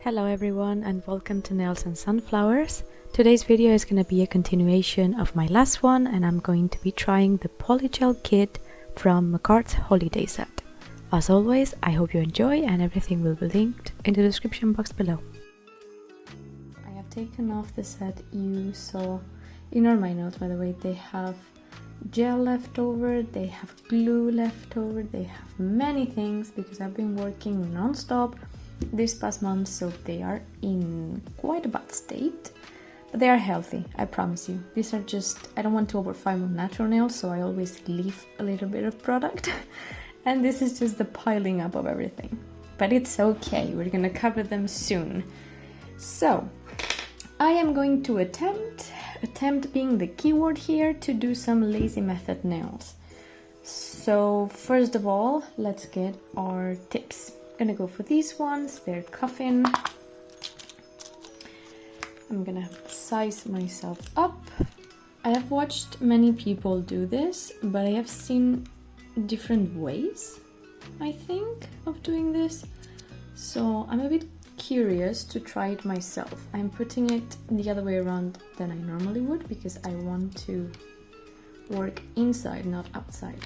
Hello everyone and welcome to Nails and Sunflowers. Today's video is going to be a continuation of my last one and I'm going to be trying the Polygel kit from Makartt's holiday set. As always, I hope you enjoy and everything will be linked in the description box below. I have taken off the set you saw. Ignore my nails, by the way. They have gel left over, they have glue left over, they have many things because I've been working non-stop this past month, so they are in quite a bad state, but they are healthy, I promise you. These are just, I don't want to overfile my natural nails, so I always leave a little bit of product and this is just the piling up of everything, but it's okay, we're gonna cover them soon. So I am going to attempt being the keyword here, to do some lazy method nails. So first of all, let's get our tips. I'm gonna go for these ones, they're coffin. I'm gonna size myself up. I have watched many people do this, but I have seen different ways, I think, of doing this. So I'm a bit curious to try it myself. I'm putting it the other way around than I normally would because I want to work inside, not outside.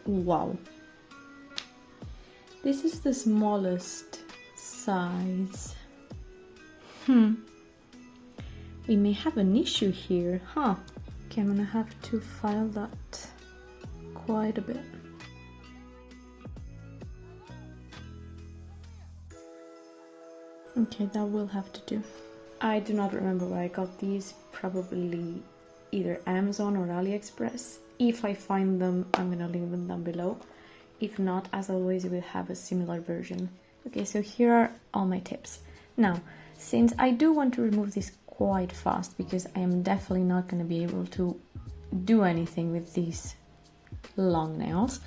Wow, this is the smallest size. We may have an issue here, huh? Okay, I'm gonna have to file that quite a bit. Okay, that will have to do. I do not remember where I got these, probably either Amazon or AliExpress. If I find them, I'm gonna link them down below. If not, as always, you will have a similar version. Okay, so here are all my tips. Now, since I do want to remove this quite fast, because I am definitely not gonna be able to do anything with these long nails,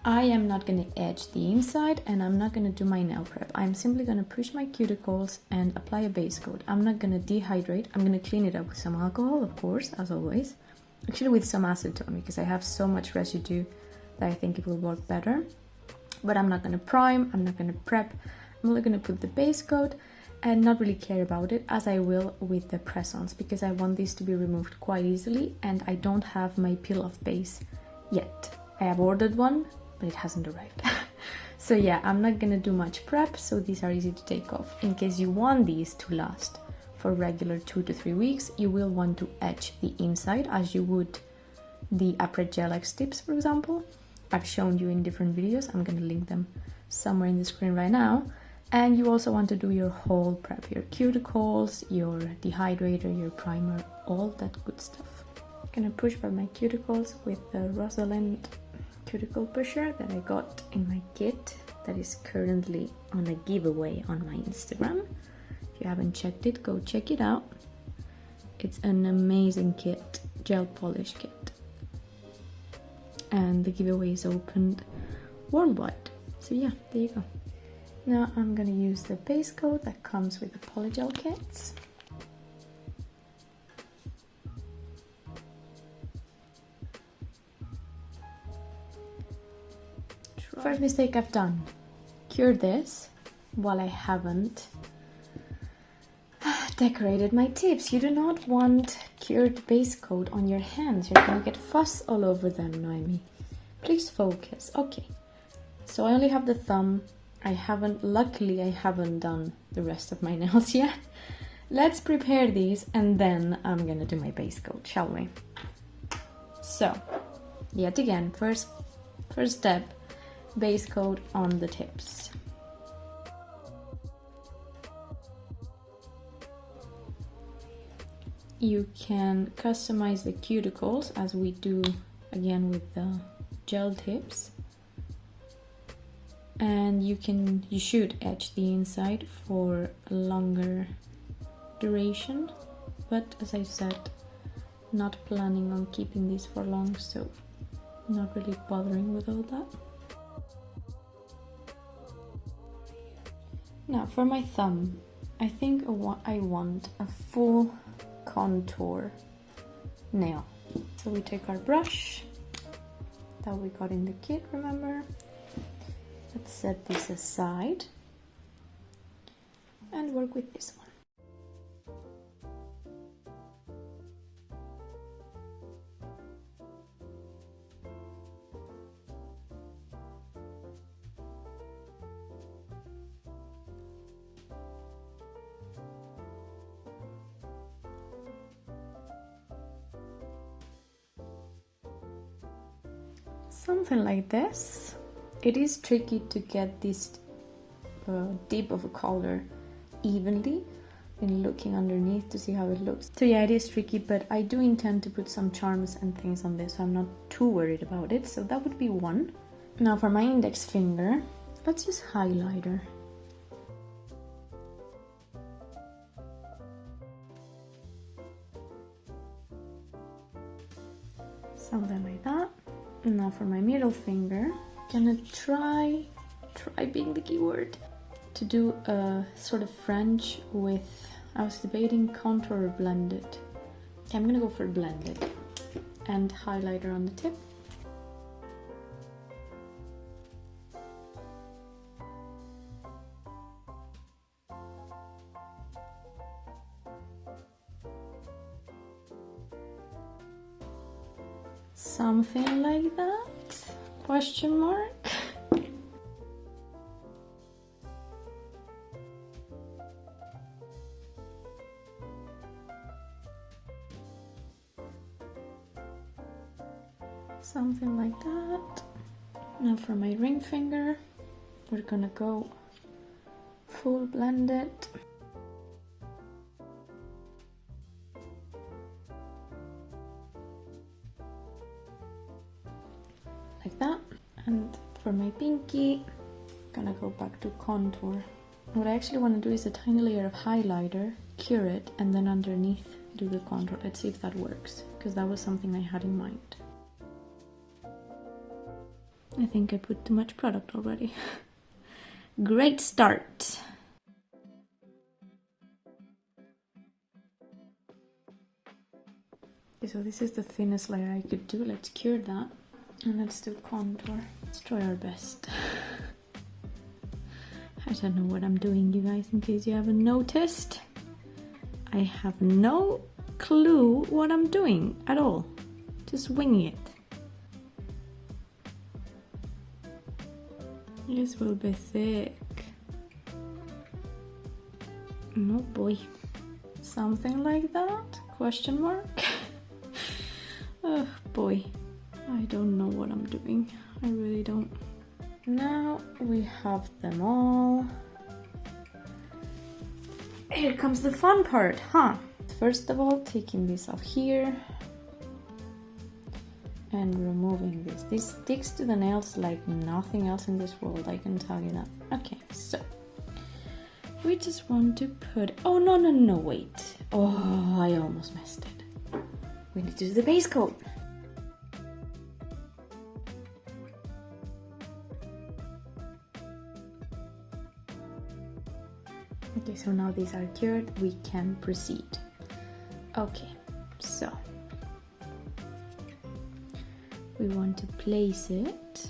I am not going to edge the inside and I'm not going to do my nail prep. I'm simply going to push my cuticles and apply a base coat. I'm not going to dehydrate. I'm going to clean it up with some alcohol, of course, as always. Actually with some acetone because I have so much residue that I think it will work better. But I'm not going to prime, I'm not going to prep. I'm only going to put the base coat and not really care about it, as I will with the press-ons, because I want these to be removed quite easily and I don't have my peel-off base yet. I have ordered one, but it hasn't arrived. So yeah, I'm not gonna do much prep, so these are easy to take off. In case you want these to last for regular 2 to 3 weeks, you will want to etch the inside as you would the Makartt Gel X tips, for example. I've shown you in different videos, I'm gonna link them somewhere in the screen right now. And you also want to do your whole prep, your cuticles, your dehydrator, your primer, all that good stuff. I'm gonna push by my cuticles with the Rosalind cuticle pusher that I got in my kit that is currently on a giveaway on my Instagram. If you haven't checked it, go check it out. It's an amazing kit, gel polish kit. And the giveaway is opened worldwide. So yeah, there you go. Now I'm gonna use the base coat that comes with the Polygel kits. First mistake I've done, cure this while I haven't decorated my tips. You do not want cured base coat on your hands, you're gonna get fuss all over them, Noemi. Please focus. Okay, so I only have the thumb. Luckily I haven't done the rest of my nails yet. Let's prepare these and then I'm gonna do my base coat, shall we? So, yet again, first step, base coat on the tips. You can customize the cuticles as we do again with the gel tips, and you should etch the inside for a longer duration, but as I said, not planning on keeping these for long, so not really bothering with all that. Now for my thumb, I think I want a full contour nail. So we take our brush that we got in the kit, remember? Let's set this aside and work with this one. Something like this. It is tricky to get this deep of a color evenly in looking underneath to see how it looks. So yeah, it is tricky, but I do intend to put some charms and things on this, so I'm not too worried about it. So that would be one. Now for my index finger, let's use highlighter. Something like that. And now for my middle finger, gonna try being the keyword, to do a sort of French with, I was debating contour or blended. Okay, I'm gonna go for blended. And highlighter on the tip. Something like that? Question mark? Something like that. Now for my ring finger, we're gonna go full blended. Like that. And for my pinky, gonna go back to contour. What I actually want to do is a tiny layer of highlighter, cure it, and then underneath do the contour. Let's see if that works, because that was something I had in mind. I think I put too much product already. Great start! Okay, so this is the thinnest layer I could do. Let's cure that. And let's do contour. Let's try our best. I don't know what I'm doing, you guys, in case you haven't noticed. I have no clue what I'm doing at all. Just winging it. This will be thick. Oh boy. Something like that? Question mark? Oh boy. I don't know what I'm doing. I really don't. Now we have them all. Here comes the fun part, huh? First of all, taking this off here and removing this. This sticks to the nails like nothing else in this world, I can tell you that. Okay, so we just want to put, oh no, wait. Oh, I almost messed it. We need to do the base coat. Okay, so now these are cured, we can proceed. Okay, so we want to place it,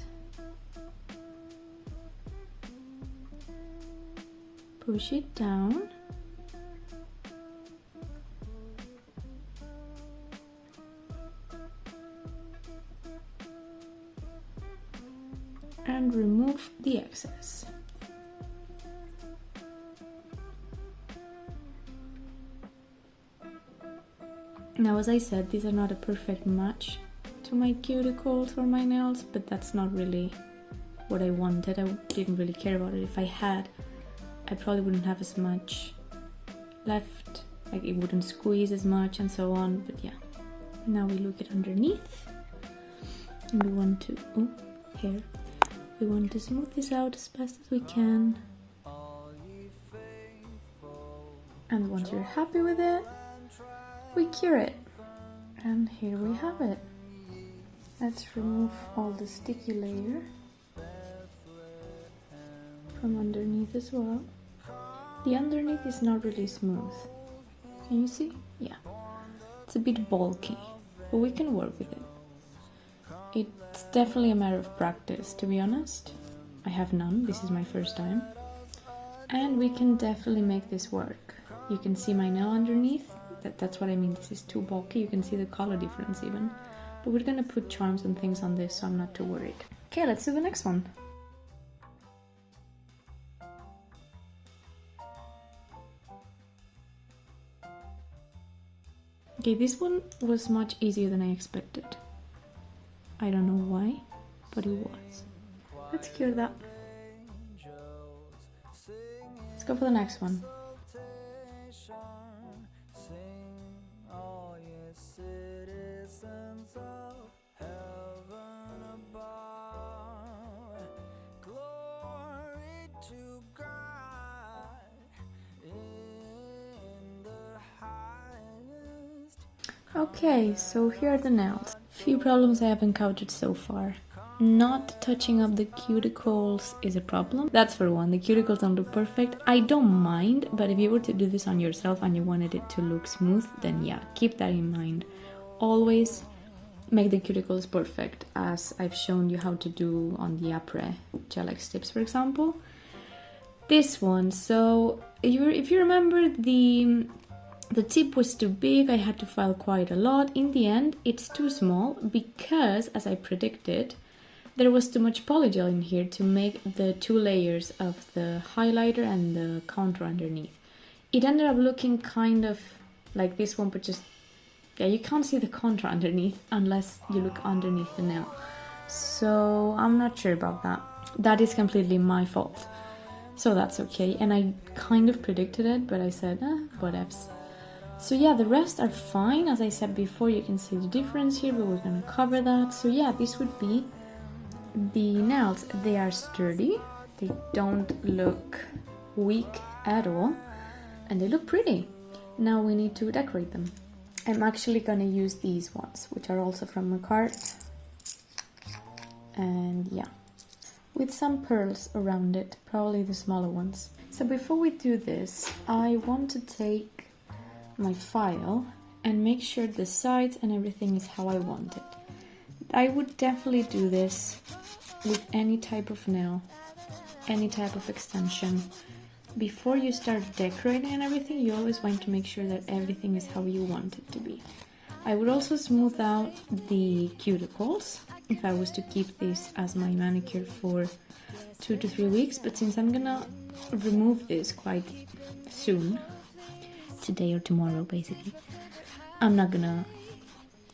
push it down, and remove the excess. Now, as I said, these are not a perfect match to my cuticles or my nails, but that's not really what I wanted. I didn't really care about it. If I had, I probably wouldn't have as much left, like it wouldn't squeeze as much and so on, but yeah. Now we look at underneath and we want to, here, we want to smooth this out as best as we can. And once you're happy with it, we cure it. And here we have it. Let's remove all the sticky layer from underneath as well. The underneath is not really smooth. Can you see? Yeah. It's a bit bulky, but we can work with it. It's definitely a matter of practice, to be honest. I have none, this is my first time. And we can definitely make this work. You can see my nail underneath, that's what I mean, this is too bulky, you can see the color difference even. But we're gonna put charms and things on this, so I'm not too worried. Okay, let's do the next one. Okay, this one was much easier than I expected. I don't know why, but it was. Let's cure that. Let's go for the next one. Okay, so here are the nails. Few problems I have encountered so far. Not touching up the cuticles is a problem. That's for one, the cuticles don't look perfect. I don't mind, but if you were to do this on yourself and you wanted it to look smooth, then yeah, keep that in mind. Always make the cuticles perfect, as I've shown you how to do on the après gel X tips, for example. This one, so if you remember, the tip was too big, I had to file quite a lot. In the end, it's too small because, as I predicted, there was too much polygel in here to make the 2 layers of the highlighter and the contour underneath. It ended up looking kind of like this one, but just, yeah, you can't see the contour underneath unless you look underneath the nail. So I'm not sure about that. That is completely my fault. So that's okay. And I kind of predicted it, but I said, whatevs. So yeah, the rest are fine. As I said before, you can see the difference here, but we're gonna cover that. So yeah, this would be the nails. They are sturdy, they don't look weak at all, and they look pretty. Now we need to decorate them. I'm actually gonna use these ones, which are also from Makartt. And yeah, with some pearls around it, probably the smaller ones. So before we do this, I want to take my file and make sure the sides and everything is how I want it. I would definitely do this with any type of nail, any type of extension. Before you start decorating and everything, you always want to make sure that everything is how you want it to be. I would also smooth out the cuticles if I was to keep this as my manicure for 2 to 3 weeks, but since I'm gonna remove this quite soon, today or tomorrow basically, I'm not gonna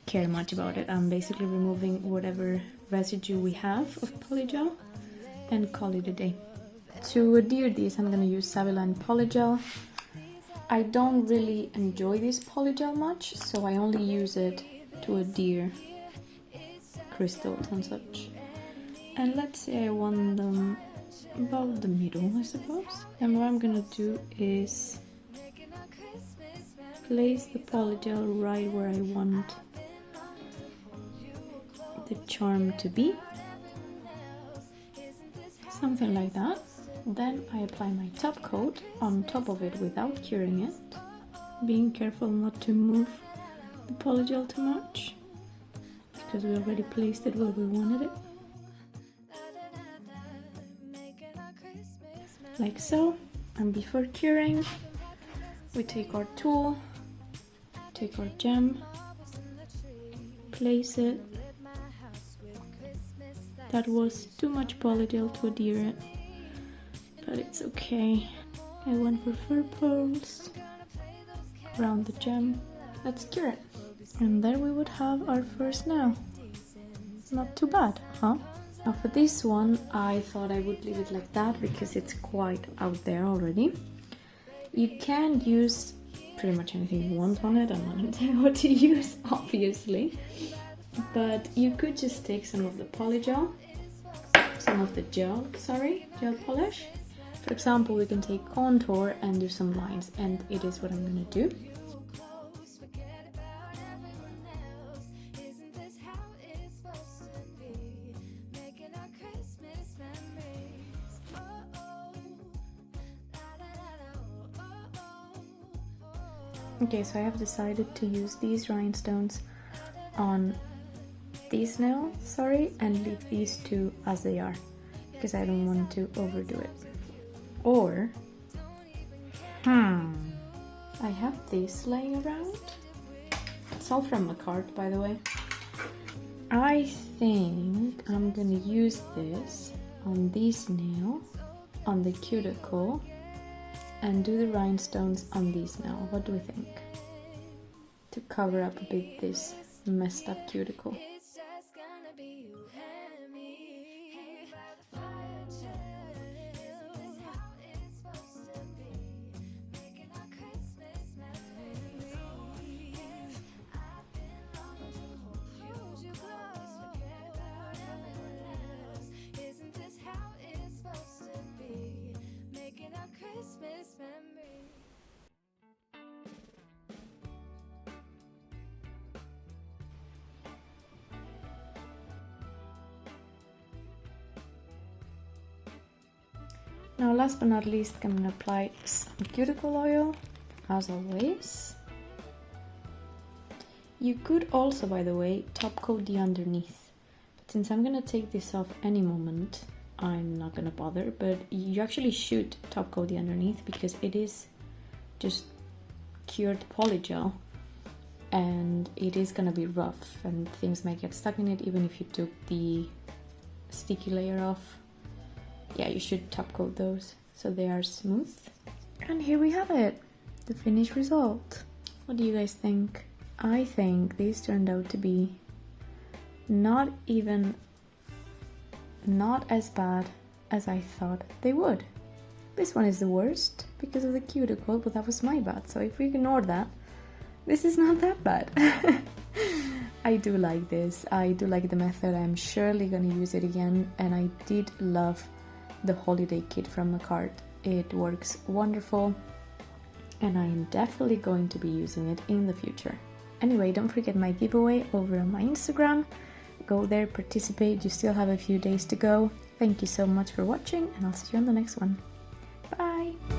care much about it. I'm basically removing whatever residue we have of polygel and call it a day. To adhere these, I'm gonna use Saviline Polygel. I don't really enjoy this polygel much, so I only use it to adhere crystals and such. And let's say I want them about the middle, I suppose. And what I'm gonna do is place the polygel right where I want the charm to be. Something like that. Then I apply my top coat on top of it without curing it, being careful not to move the polygel too much, because we already placed it where we wanted it. Like so. And before curing, we take our tool, take our gem, place it. That was too much polygel to adhere it, but it's okay. I went for fur pearls around the gem. Let's cure it. And there we would have our first nail. Not too bad, huh? Now for this one, I thought I would leave it like that because it's quite out there already. You can use pretty much anything you want on it. I'm not gonna tell you what to use, obviously. But you could just take some of the polygel, some of the gel polish. For example, we can take contour and do some lines, and it is what I'm gonna do. Okay, so I have decided to use these rhinestones on these nails, and leave these two as they are, because I don't want to overdo it. Or, I have this laying around. It's all from Makartt, by the way. I think I'm gonna use this on this nail, on the cuticle, and do the rhinestones on these now. What do we think? To cover up a bit this messed up cuticle. Now last but not least, I'm gonna apply some cuticle oil, as always. You could also, by the way, top coat the underneath. But since I'm gonna take this off any moment, I'm not gonna bother, but you actually should top coat the underneath because it is just cured polygel and it is gonna be rough and things might get stuck in it even if you took the sticky layer off. Yeah, you should top coat those so they are smooth. And here we have it, the finished result. What do you guys think? I think these turned out to be not as bad as I thought they would. This one is the worst because of the cuticle, but that was my bad. So if we ignore that, this is not that bad. I do like this. I do like the method. I'm surely gonna use it again. And I did love the holiday kit from Makartt. It works wonderful and I'm definitely going to be using it in the future. Anyway, don't forget my giveaway over on my Instagram. Go there, participate. You still have a few days to go. Thank you so much for watching and I'll see you on the next one. Bye!